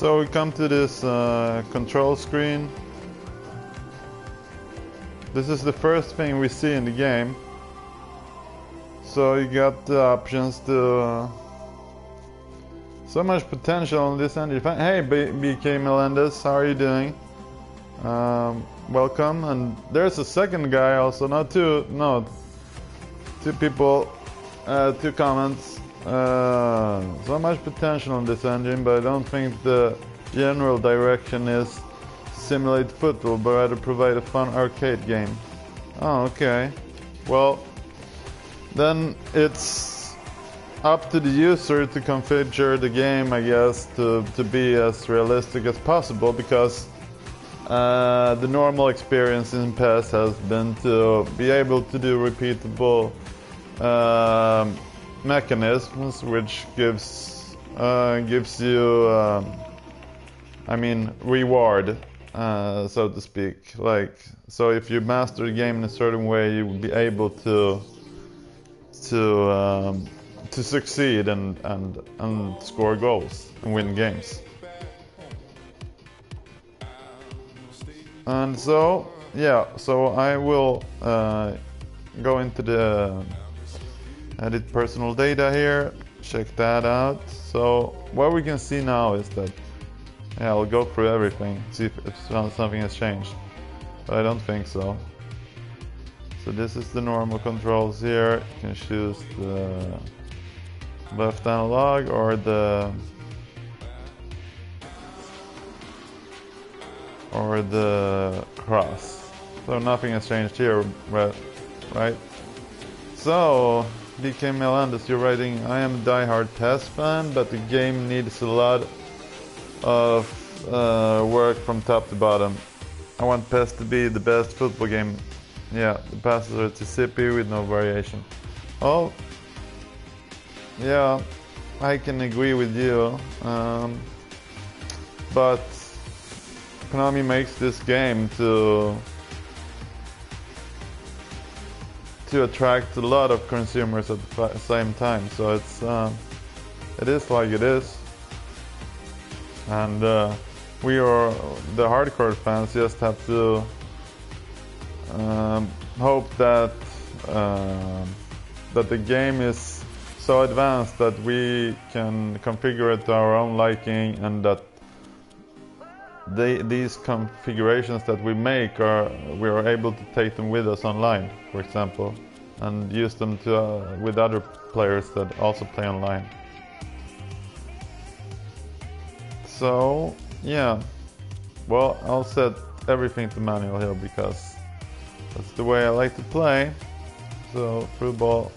So we come to this control screen. This is the first thing we see in the game. So you got the options to... so much potential in this engine. Hey BK Melendez, how are you doing? Welcome. And there's a second guy also, two people, 2 comments. So much potential in this engine, but I don't think the general direction is simulate football, but rather provide a fun arcade game. Oh, okay. Well, then it's up to the user to configure the game, I guess, to be as realistic as possible, because the normal experience in PES has been to be able to do repeatable mechanisms, which gives you reward, so to speak. Like, so if you master the game in a certain way, you will be able to succeed and score goals and win games. And so yeah, so I will go into the edit personal data here, check that out. So what we can see now is that, yeah, I'll go through everything, see if something has changed, but I don't think so. So this is the normal controls here. You can choose the left analog or the cross. So nothing has changed here, right? So DK Melendez, you're writing, I am a diehard PES fan, but the game needs a lot of work from top to bottom. I want PES to be the best football game. Yeah, the passes are too zippy with no variation. Oh, yeah, I can agree with you. But Konami makes this game to attract a lot of consumers at the same time, so it is like it is, and we are the hardcore fans just have to hope that the game is so advanced that we can configure it to our own liking, and that these configurations that we make we are able to take them with us online, for example, and use them with other players that also play online. So yeah, well, I'll set everything to manual here because that's the way I like to play. So through ball,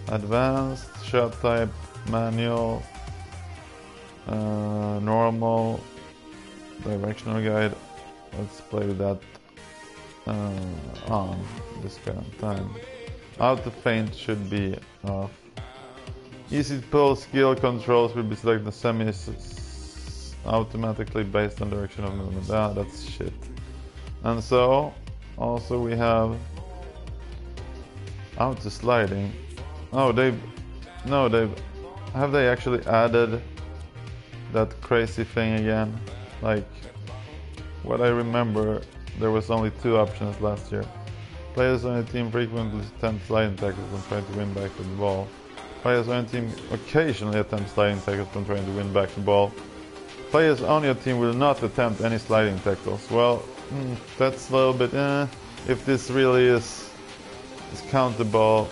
advanced, shot type, manual, normal, directional guide. Let's play with that on this kind of time. Auto feint should be off. Easy to pull skill controls will be selected automatically based on direction of movement. Ah, that's shit. And so also we have auto sliding. Oh, have they actually added that crazy thing again? Like, what I remember, there was only 2 options last year. Players on a team frequently attempt sliding tackles when trying to win back the ball. Players on a team occasionally attempt sliding tackles when trying to win back the ball. Players on your team will not attempt any sliding tackles. Well, that's a little bit if this really is countable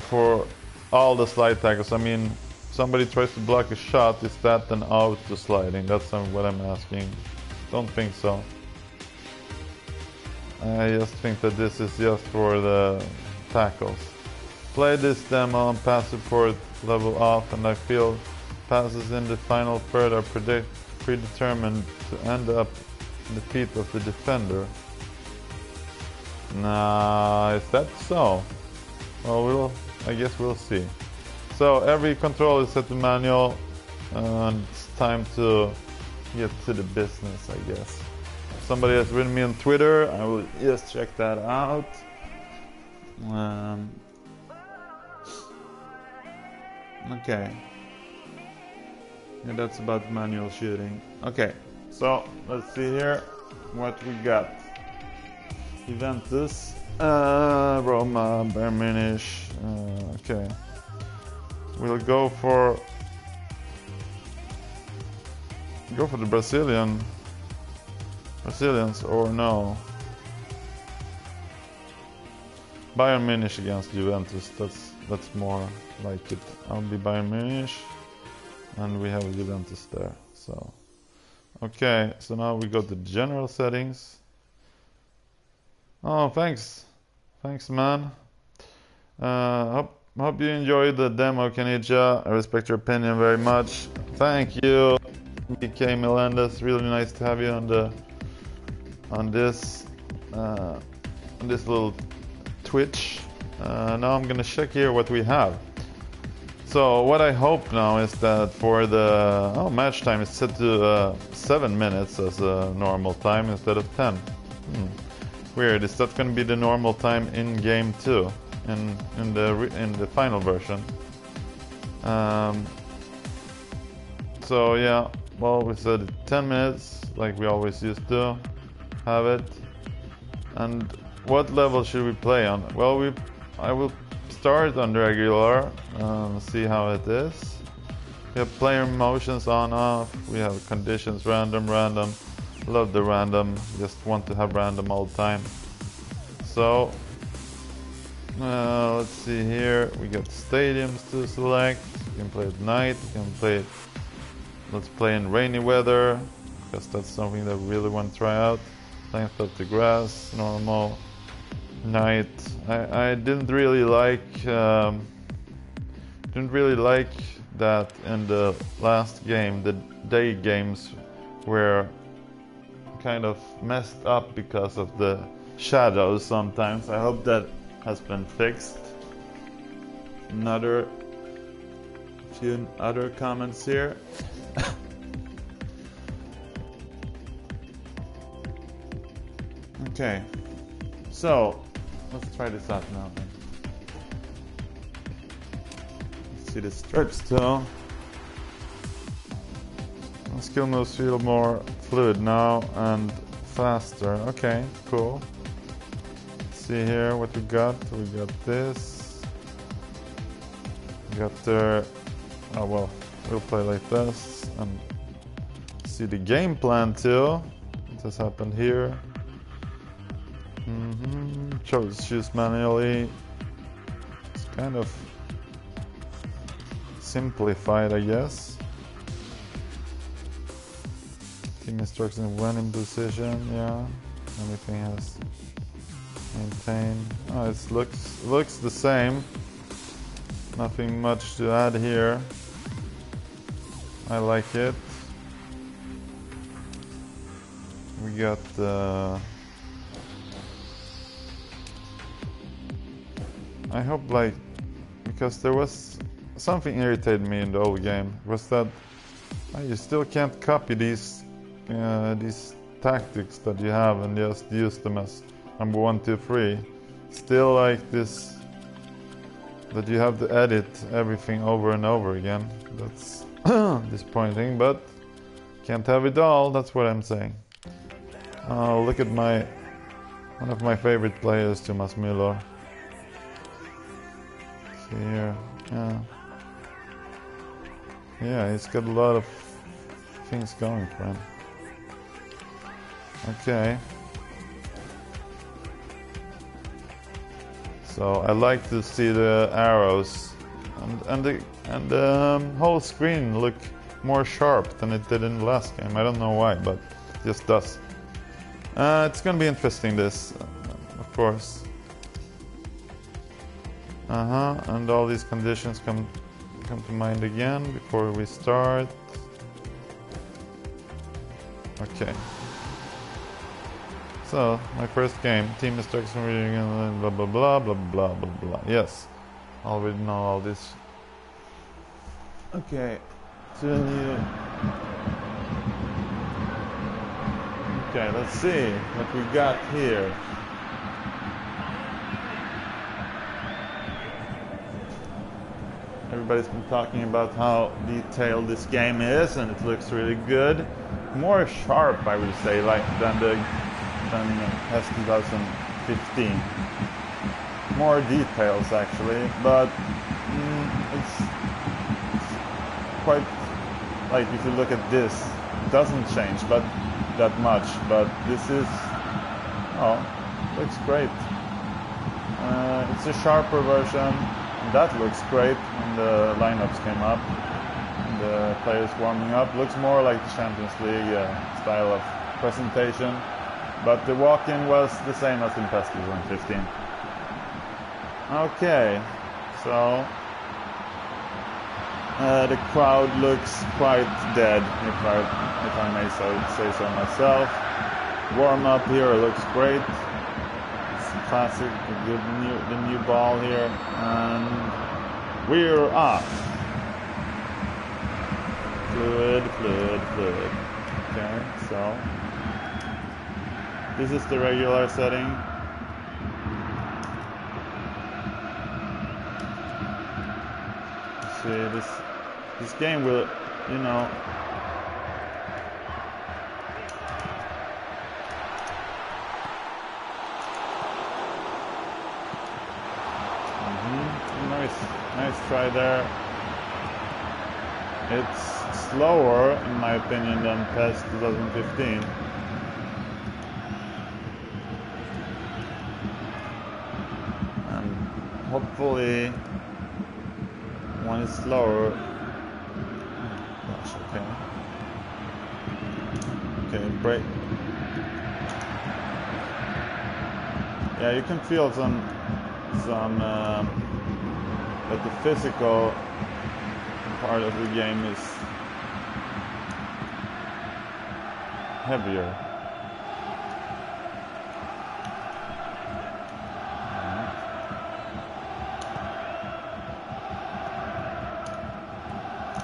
for all the slide tackles. I mean, somebody tries to block a shot, is that an auto sliding? That's what I'm asking. Don't think so. I just think that this is just for the tackles. Play this demo on pass support level off, and I feel passes in the final third are predetermined to end up in the feet of the defender. Nah, is that so? Well, I guess we'll see. So every control is set to manual, and it's time to get to the business, I guess. Somebody has written me on Twitter, I will just check that out. Okay. Yeah, that's about manual shooting. Okay, so let's see here what we got. Juventus, Roma, Bayern Munich. Okay, we'll go for the Brazilians or no. Bayern Munich against Juventus. That's more like it. I'll be Bayern Munich, and we have Juventus there. So, okay. So now we go to general settings. Oh, thanks, man. Hope you enjoyed the demo, Kanija. I respect your opinion very much. Thank you, BK Melendez. Really nice to have you on this little Twitch. Now I'm gonna check here what we have. So what I hope now is that for the match time is set to 7 minutes as a normal time instead of 10. Weird. Is that gonna be the normal time in game too, in the final version? So yeah, well, we said 10 minutes like we always used to have it. And what level should we play on? Well, I will start on regular, see how it is. We have player motions on, off. We have conditions, random. Love the random, just want to have random all the time. So, let's see here. We got stadiums to select. You can play at night, you can play. Let's play in rainy weather, because that's something that we really want to try out. Length of the grass, normal. Night. I didn't really like that in the last game. The day games were kind of messed up because of the shadows sometimes. I hope that has been fixed. Few other comments here. Okay, so let's try this out now. Let's see the strips too. Skill moves feel more fluid now and faster. Okay, cool. Let's see here what we got. We got this. We got the. Oh well, we'll play like this and see the game plan too. What has happened here? Choose manually. It's kind of simplified, I guess. Team instructions when in position, yeah. Everything has maintained. Oh, it looks the same. Nothing much to add here. I like it. We got I hope, like, because there was something irritated me in the old game, was that you still can't copy these tactics that you have and just use them as number 1, 2, 3. Still like this, that you have to edit everything over and over again. That's disappointing, but can't have it all, that's what I'm saying. Look at one of my favorite players, Thomas Müller. Here, yeah, he's got a lot of things going for him. Okay, so I like to see the arrows and the whole screen look more sharp than it did in the last game. I don't know why, but it just does. It's gonna be interesting, this, of course. And all these conditions come to mind again before we start. Okay. So, my first game, team instruction reading, blah blah blah blah blah blah blah. Yes, I already know all this. Okay, to a new. Okay, let's see what we got here. everybody's been talking about how detailed this game is, and it looks really good. More sharp, I would say, like than PES 2015. More details actually, but it's quite like if you look at this, it doesn't change, but that much. But this is looks great. It's a sharper version. That looks great when the lineups came up. The players warming up. Looks more like the Champions League style of presentation. But the walk-in was the same as in PES 2015. Okay, so the crowd looks quite dead, if I may say so myself. Warm up here looks great. Classic, the new ball here, and we're off. Fluid. Okay, so this is the regular setting. See, this game will, you know. Nice try there. It's slower, in my opinion, than PES 2015. And hopefully, when it's slower. Gosh, okay, break. Yeah, you can feel some. But the physical part of the game is heavier.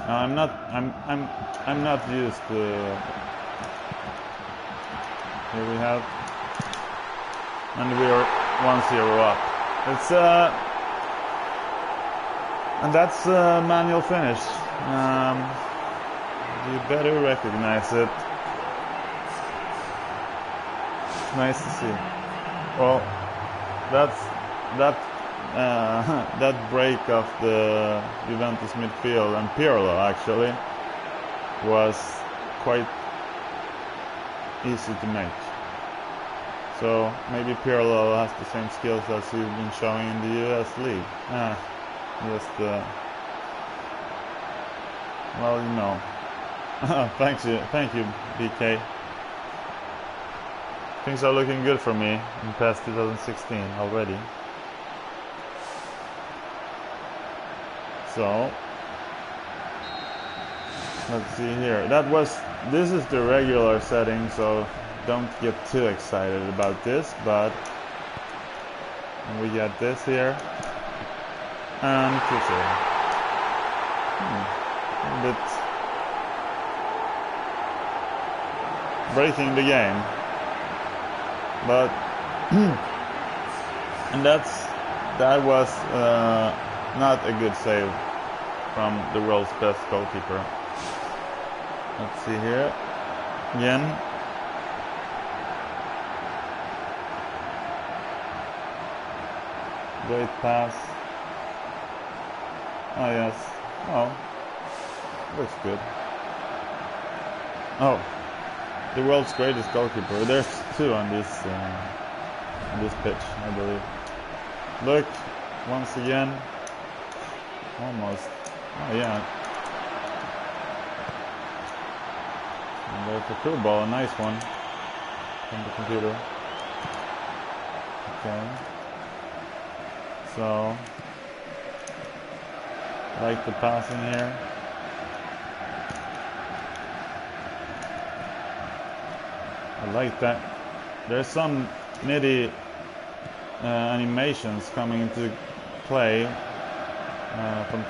No, I'm not used to. Here we have, and we are 1-0 up. It's and that's manual finish. You better recognize it. Nice to see. Well, that break of the Juventus midfield and Pirlo actually was quite easy to make. So maybe Pirlo has the same skills as he's been showing in the US League. Just, well, you know. Thank you, BK. Things are looking good for me in PES 2016 already. So, let's see here. This is the regular setting, so don't get too excited about this, but we got this here. And kisser. A bit breaking the game, but and that was not a good save from the world's best goalkeeper. Let's see here again. Great pass. Oh yes. Oh, looks good. Oh, the world's greatest goalkeeper. There's two on this pitch, I believe. Look, once again, almost. Oh yeah. And there's a through ball, a nice one from the computer. Okay. So. I like the passing here. I like that. There's some nitty animations coming into play from